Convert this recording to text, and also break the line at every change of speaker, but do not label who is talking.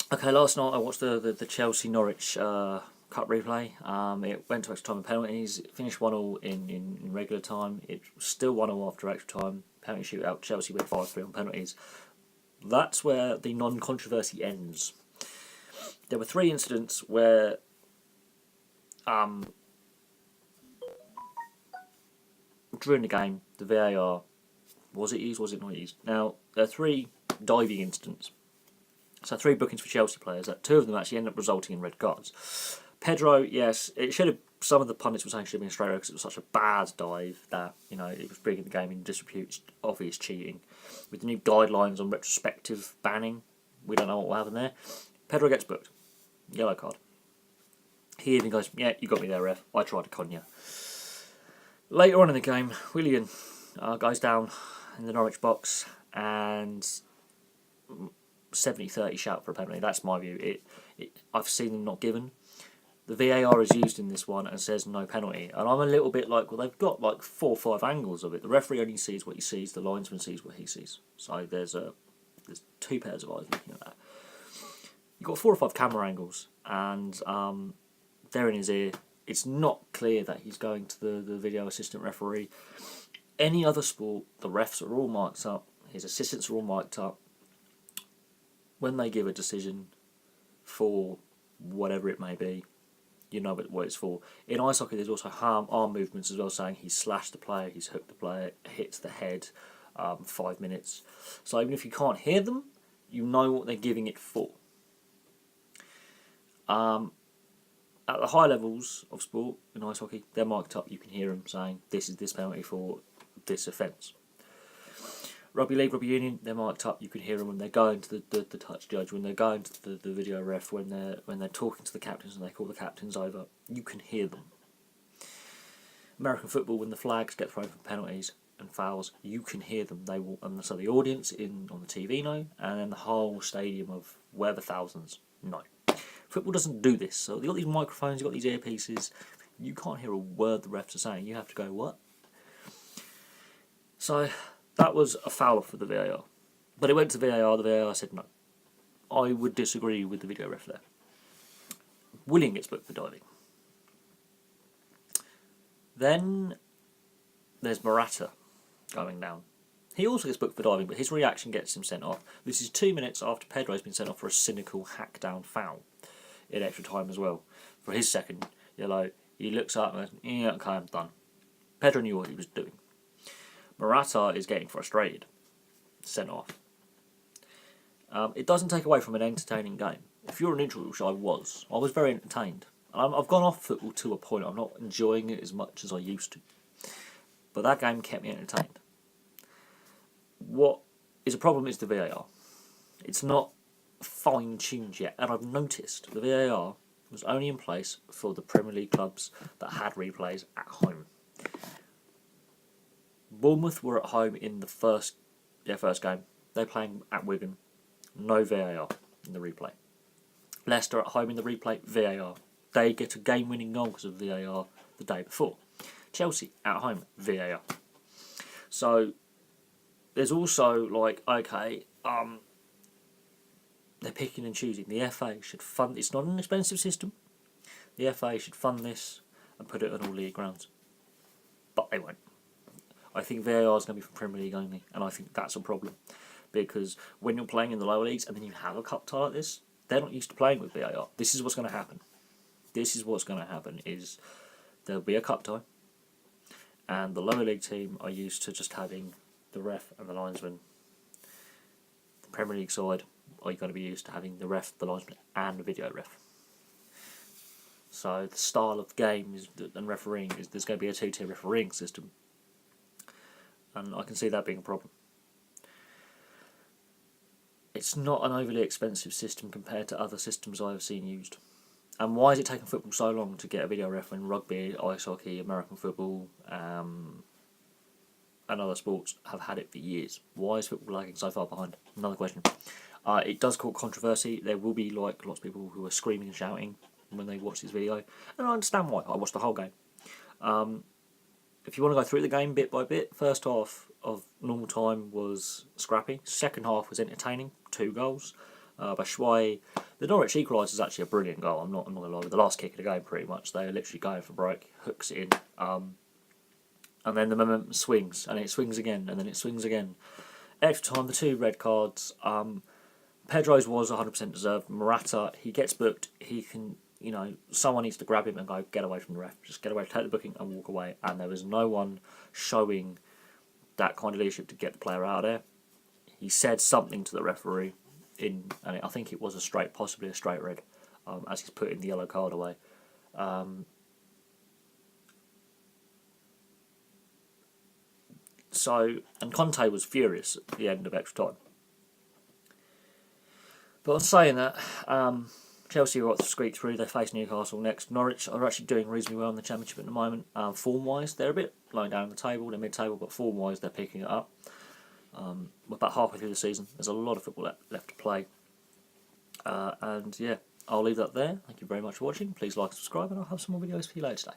Okay, last night I watched the Chelsea Norwich Cup replay. It went to extra time and penalties. It finished 1-1 in regular time. It was still 1-1 after extra time. Penalty shootout. Chelsea went 5-3 on penalties. That's where the non-controversy ends. There were three incidents where during the game the VAR was it used, was it not used? Now there are three diving incidents. So three bookings for Chelsea players. Two of them actually ended up resulting in red cards. Pedro, yes, it should have. Some of the pundits were saying it should have been straight away because it was such a bad dive that it was bringing the game in disrepute, obvious cheating. With the new guidelines on retrospective banning, we don't know what will happen there. Pedro gets booked, yellow card. He even goes, "Yeah, you got me there, ref. I tried to con you." Later on in the game, Willian goes down in the Norwich box and 70-30 shout for a penalty. That's my view. I've seen them not given. The VAR is used in this one and says no penalty. And I'm a little bit like, well, they've got like 4 or 5 angles of it. The referee only sees what he sees. The linesman sees what he sees. So there's 2 pairs of eyes looking at that. You've got 4 or 5 camera angles, and they're in his ear. It's not clear that he's going to the video assistant referee. Any other sport, the refs are all mic'd up. His assistants are all mic'd up. When they give a decision for whatever it may be, you know what it's for. In ice hockey, there's also arm movements as well, saying he's slashed the player, he's hooked the player, hits the head, 5 minutes. So even if you can't hear them, you know what they're giving it for. At the high levels of sport in ice hockey, they're mic'd up. You can hear them saying, "This is this penalty for this offence." Rugby league, rugby union, they're mic'd up. You can hear them when they're going to the touch judge, when they're going to the video ref, when they're talking to the captains and they call the captains over. You can hear them. American football, when the flags get thrown for penalties and fouls, you can hear them. They will, and so the audience on the TV know, and then the whole stadium of wherever thousands know. Football doesn't do this. So you've got these microphones, you've got these earpieces. You can't hear a word the refs are saying. You have to go, what? So that was a foul for the VAR. But it went to VAR, the VAR said no. I would disagree with the video ref there. Willian gets booked for diving. Then there's Morata going down. He also gets booked for diving, but his reaction gets him sent off. This is 2 minutes after Pedro's been sent off for a cynical hack-down foul in extra time as well. For his second yellow, he looks up and goes, "Yeah, okay, I'm done." Pedro knew what he was doing. Morata is getting frustrated, sent off. It doesn't take away from an entertaining game. If you're a neutral, which I was very entertained. I've gone off football to a point. I'm not enjoying it as much as I used to. But that game kept me entertained. What is a problem is the VAR. It's not fine-tuned yet. And I've noticed the VAR was only in place for the Premier League clubs that had replays at home. Bournemouth were at home in the first game. They're playing at Wigan. No VAR in the replay. Leicester at home in the replay, VAR. They get a game-winning goal because of VAR the day before. Chelsea at home, VAR. So there's also they're picking and choosing. The FA should fund. It's not an expensive system. The FA should fund this and put it on all league grounds, but they won't. I think VAR is going to be for Premier League only, and I think that's a problem because when you're playing in the lower leagues and then you have a cup tie like this, they're not used to playing with VAR. This is what's going to happen. Is there'll be a cup tie, and the lower league team are used to just having the ref and the linesman. The Premier League side are going to be used to having the ref, the linesman, and the video ref. So the style of the game and refereeing is there's going to be a 2-tier refereeing system, and I can see that being a problem. It's not an overly expensive system compared to other systems I have seen used. And why is it taking football so long to get a video ref when rugby, ice hockey, American football, and other sports have had it for years? Why is football lagging so far behind? Another question. It does cause controversy. There will be lots of people who are screaming and shouting when they watch this video, and I understand why. I watched the whole game. If you want to go through the game bit by bit, first half of normal time was scrappy. Second half was entertaining. 2 goals. Bashwai The Norwich equaliser is actually a brilliant goal. I'm not going to lie. With the last kick of the game, pretty much, they're literally going for break, hooks it in, and then the momentum swings, and it swings again, and then it swings again. Extra time, the 2 red cards. Pedro's was 100% deserved. Morata, he gets booked. He can, someone needs to grab him and go, get away from the ref. Just get away, take the booking and walk away. And there was no one showing that kind of leadership to get the player out of there. He said something to the referee, I think it was possibly a straight red, as he's putting the yellow card away. And Conte was furious at the end of extra time. But on saying that, Chelsea got squeaked through. They face Newcastle next. Norwich are actually doing reasonably well in the Championship at the moment. Form-wise, they're a bit low down the table. They're mid-table, but form-wise, they're picking it up. We're about halfway through the season. There's a lot of football left to play. And yeah, I'll leave that there. Thank you very much for watching. Please like and subscribe, and I'll have some more videos for you later today.